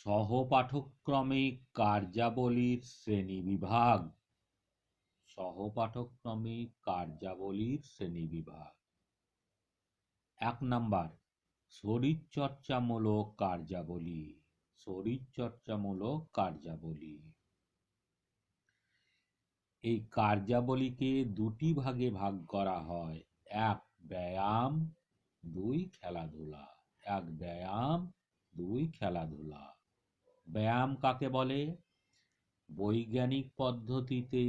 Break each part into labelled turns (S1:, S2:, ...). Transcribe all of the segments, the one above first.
S1: সহপাঠক্রমিক কার্যাবলীর শ্রেণীবিভাগ। সহপাঠক্রমিক কার্যাবলীর শ্রেণীবিভাগ। ১ নাম্বার, শরীরচর্চামূলক কার্যাবলী। শরীরচর্চামূলক কার্যাবলী। এই কার্যাবলীকে দুটি ভাগে ভাগ করা হয়। ১ ব্যায়াম, ২ খেলাধুলা। ১ ব্যায়াম, ২ খেলাধুলা। ব্যায়াম কাকে বলে? বৈজ্ঞানিক পদ্ধতিতে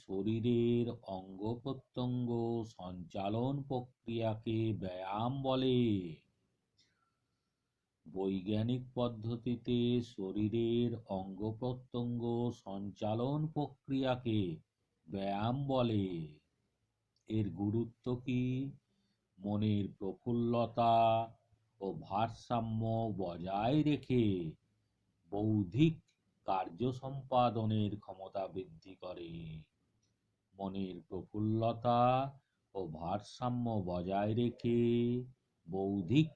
S1: শরীরের অঙ্গ প্রত্যঙ্গ সঞ্চালন প্রক্রিয়াকে ব্যায়াম বলে। বৈজ্ঞানিক পদ্ধতিতে শরীরের অঙ্গ প্রত্যঙ্গ সঞ্চালন প্রক্রিয়াকে ব্যায়াম বলে। এর গুরুত্ব কি? মনের প্রফুল্লতা ও ভারসাম্য বজায় রেখে বৌদ্ধিক কার্য সম্পাদনের ক্ষমতা বৃদ্ধি করে। মনের প্রফুল্লতা ও ভারসাম্য বজায় রেখে বৌদ্ধিক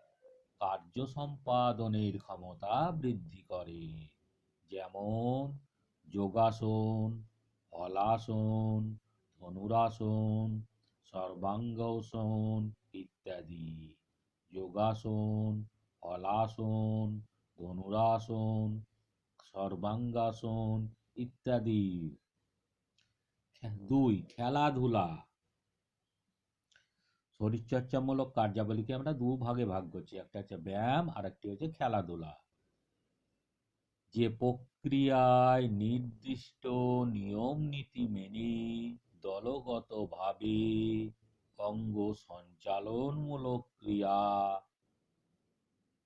S1: কার্য সম্পাদনের ক্ষমতা বৃদ্ধি করে। যেমন যোগাসন, হলাসন, ধনুরাসন, সর্বাঙ্গাসন ইত্যাদি। যোগাসন, হলাসন, ধনুরাসন, সর্বাঙ্গাসন ইত্যাদি। ২ খেলাধুলা। শরীরচর্চামূলক কার্যাবলীকে আমরা দুভাগে ভাগ করছি, একটা হচ্ছে ব্যায়াম আর একটি হচ্ছে খেলাধুলা। যে প্রক্রিয়ায় নির্দিষ্ট নিয়ম নীতি মেনে দলগতভাবে অঙ্গ সঞ্চালনমূলক ক্রিয়া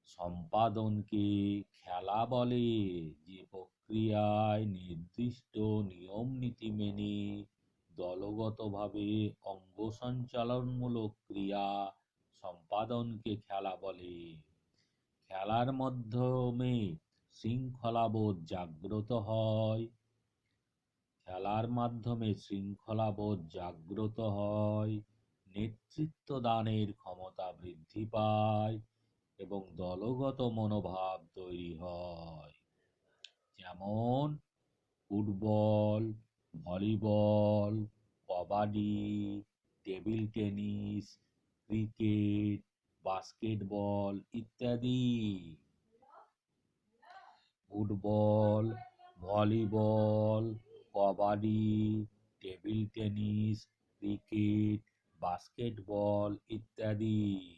S1: সম্পাদনকে খেলা বলে। যে প্রক্রিয়ায় নির্দিষ্ট নিয়ম নীতি মেনে দলগতভাবে অঙ্গ সঞ্চালনমূলক ক্রিয়া সম্পাদনকে খেলা বলে। খেলার মাধ্যমে শৃঙ্খলাবোধ জাগ্রত হয়। খেলার মাধ্যমে শৃঙ্খলাবোধ জাগ্রত হয়, নেতৃত্ব দানের ক্ষমতা বৃদ্ধি পায় এবং দলগত মনোভাব তৈরি হয়। যেমন football, volleyball, kabaddi, table tennis, cricket, basketball ইত্যাদি। Football, volleyball, kabaddi, table tennis, cricket, basketball ইত্যাদি।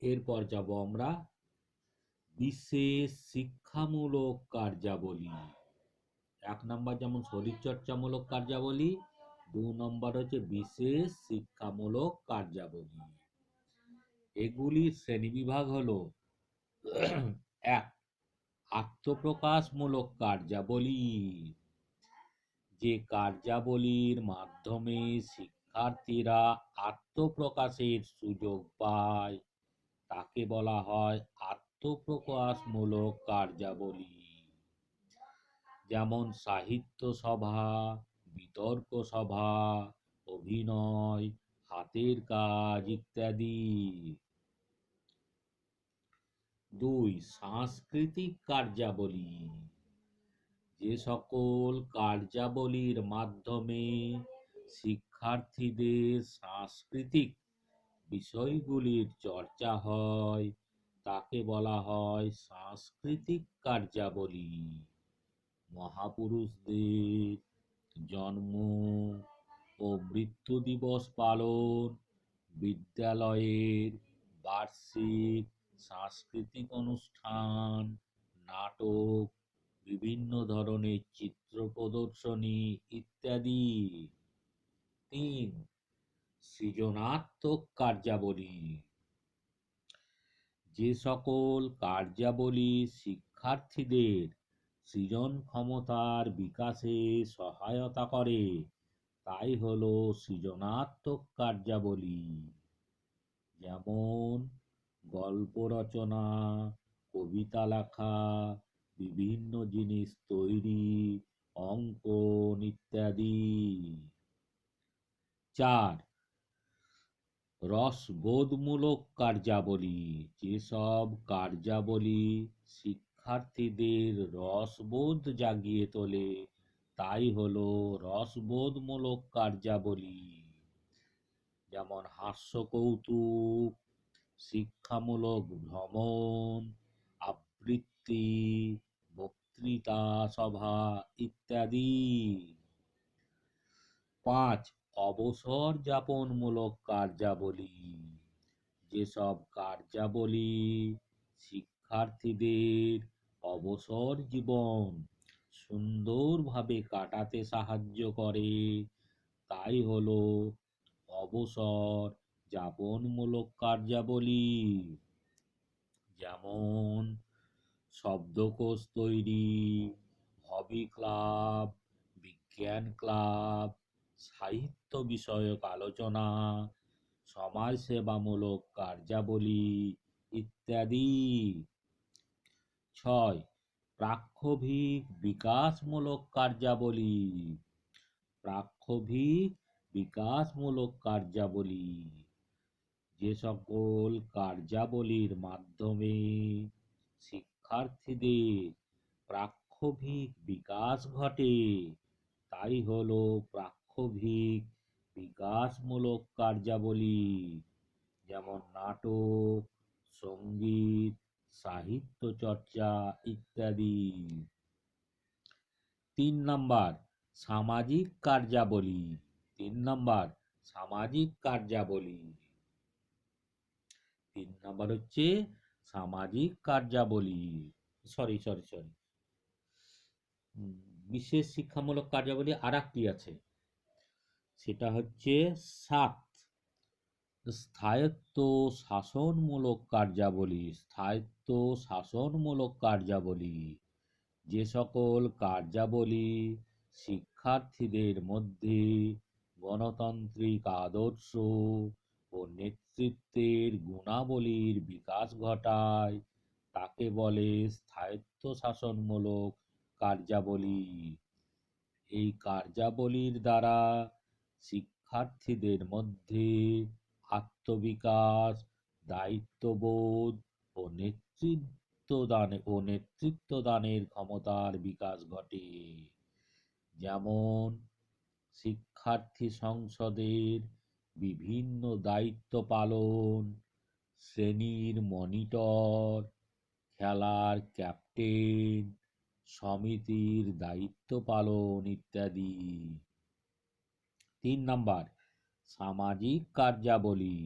S1: এরপর যাব আমরা বিশেষ শিক্ষামূলক কার্যাবলী। ১ নম্বর যেমন শরীরচর্চামূলক কার্যাবলী, ২ নম্বর হচ্ছে বিশেষ শিক্ষামূলক কার্যাবলী। এগুলির শ্রেণীবিভাগ হলো ১ আত্মপ্রকাশমূলক কার্যাবলী। যে কার্যাবলীর মাধ্যমে শিক্ষার্থীরা আত্মপ্রকাশের সুযোগ পায় তাকে বলা হয় আত্মপ্রকাশমূলক কার্যাবলী। যেমন সাহিত্য সভা, বিতর্ক সভা, অভিনয়, হাতের কাজ ইত্যাদি। ২ সাংস্কৃতিক কার্যাবলী। যে সকল কার্যাবলীর মাধ্যমে শিক্ষার্থীদের সাংস্কৃতিক বিষয়গুলির চর্চা হয় তাকে বলা হয় সাংস্কৃতিক কার্যাবলী। মহাপুরুষদের জন্ম ও মৃত্যু দিবস পালন, বিদ্যালয়ের বার্ষিক সাংস্কৃতিক অনুষ্ঠান, নাটক, বিভিন্ন ধরনের চিত্র প্রদর্শনী ইত্যাদি। ৩ সৃজনাত্মক কার্যাবলী। যে সকল কার্যাবলী শিক্ষার্থীদের সৃজন ক্ষমতার বিকাশে সহায়তা করে তাই হলো সৃজনাত্মক কার্যাবলী। যেমন গল্প রচনা, কবিতা লেখা, বিভিন্ন জিনিস তৈরি, অঙ্কন ইত্যাদি। ৪ রসবোধমূলক কার্যাবলী, যেসব কার্যাবলী শিক্ষার্থীদের রসবোধ জাগিয়ে তোলে তাই হলো রসবোধমূলক কার্যাবলী। যেমন হাস্যকৌতুক, শিক্ষামূলক ভ্রমণ, আবৃত্তি, বক্তৃতা সভা ইত্যাদি। 5. অবসর যাপনমূলক কার্যাবলী, যেসব কার্যাবলী শিক্ষার্থীদের অবসর জীবন সুন্দরভাবে কাটাতে সাহায্য করে তাই হলো অবসর যাপনমূলক কার্যাবলী। যেমন শব্দকোষ তৈরি, হবি ক্লাব, বিজ্ঞান ক্লাব, সাহিত্য বিষয়ক আলোচনা, সমাজসেবামূলক কার্যাবলী ইত্যাদি। 6. প্রাক্ষোভিক বিকাশমূলক কার্যাবলী, প্রাক্ষোভিক বিকাশমূলক কার্যাবলী, যে সকল কার্যাবলীর মাধ্যমে শিক্ষার্থীদের প্রাক্ষোভিক বিকাশ ঘটে তাই হলো প্রাক্ষোভিক বিকাশমূলক কার্যাবলী। যেমন নাটক, সঙ্গীত, সাহিত্য চর্চা ইত্যাদি। 3. সামাজিক কার্যাবলী, 3. সামাজিক কার্যাবলী, 3 হচ্ছে সামাজিক কার্যাবলী। সরি সরি সরি বিশেষ শিক্ষামূলক কার্যাবলী আর একটি আছে, সেটা হচ্ছে 7. স্থায়িত্ব শাসনমূলক কার্যাবলী, স্থায়িত্ব শাসনমূলক কার্যাবলী, যে সকল কার্যাবলী শিক্ষার্থীদের মধ্যে গণতান্ত্রিক আদর্শ ও নেতৃত্বের গুণাবলীর বিকাশ ঘটায় তাকে বলে স্থায়িত্ব শাসনমূলক কার্যাবলী। এই কার্যাবলীর দ্বারা শিক্ষার্থীদের মধ্যে আত্মবিকাশ, দায়িত্ববোধ ও নেতৃত্ব দানের ক্ষমতার বিকাশ ঘটে। যেমন শিক্ষার্থী সংসদের বিভিন্ন দায়িত্ব পালন, শ্রেণীর মনিটর, খেলার ক্যাপ্টেন, সমিতির দায়িত্ব পালন ইত্যাদি। 3. সামাজিক কার্যাবলী,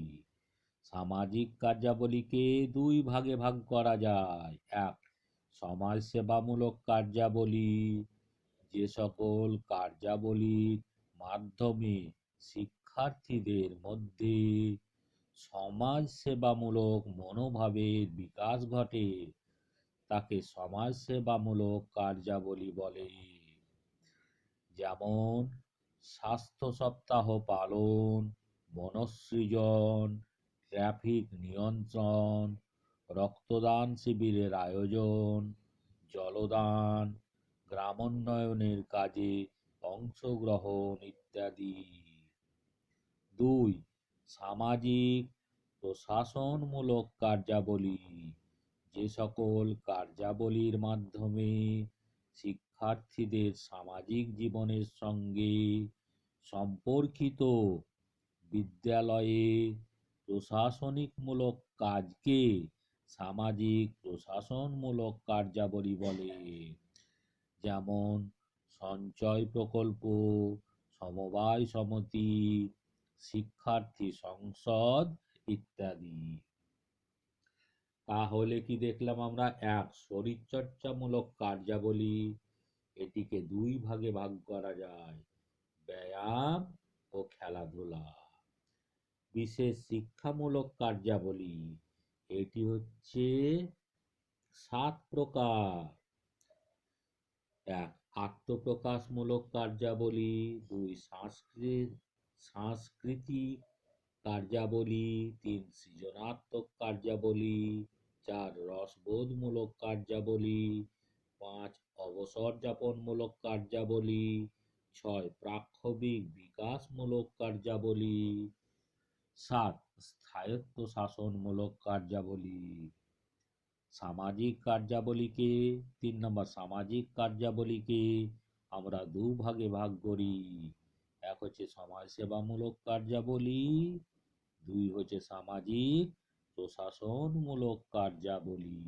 S1: সামাজিক কার্যাবলীকে 2 ভাগে ভাগ করা যায়। 1. সমাজসেবামূলক কার্যাবলী, যে সকল কার্যাবলীর মাধ্যমে শিক্ষার্থীদের মধ্যে সমাজসেবামূলক মনোভাবের বিকাশ ঘটে তাকে সমাজসেবামূলক কার্যাবলী বলে। যেমন স্বাস্থ্য সপ্তাহ পালন, বনসৃজন, ট্রাফিক নিয়ন্ত্রণ, রক্তদান শিবিরের আয়োজন, জলদান, গ্রামোন্নয়নের কাজে অংশগ্রহণ ইত্যাদি। 2. সামাজিক প্রশাসনমূলক কার্যাবলী, যে সকল কার্যাবলীর মাধ্যমে শিক্ষার্থীদের সামাজিক জীবনের সঙ্গে সম্পর্কিত বিদ্যালয়ে প্রশাসনিকমূলক কাজকে সামাজিক প্রশাসনমূলক কার্যাবলী বলে। যেমন সঞ্চয় প্রকল্প, সমবায় সমিতি, শিক্ষার্থী সংসদ ইত্যাদি। তাহলে কি দেখলাম আমরা? 1. শরীরচর্চামূলক কার্যাবলী, এটিকে 2 ভাগে ভাগ করা যায়, ব্যায়াম ও খেলাধুলা। বিশেষ শিক্ষামূলক কার্যাবলী, এটি হচ্ছে 7 প্রকার। 1. আত্মপ্রকাশমূলক কার্যাবলী, 2. সাংস্কৃতিক কার্যাবলী, 3. সৃজনাত্মক কার্যাবলী, 4. রসবোধমূলক কার্যাবলী, 5. অবসর যাপনমূলক কার্যাবলী, 6. প্রাক্ষোভিক বিকাশমূলক কার্যাবলী, 7. স্বায়ত্তশাসনমূলক কার্যাবলী। সামাজিক কার্যাবলীকে 3 নম্বর, সামাজিক কার্যাবলীকে আমরা দুভাগে ভাগ করি। এক হচ্ছে সমাজসেবামূলক কার্যাবলী, দুই হচ্ছে সামাজিক প্রশাসনমূলক কার্যাবলী।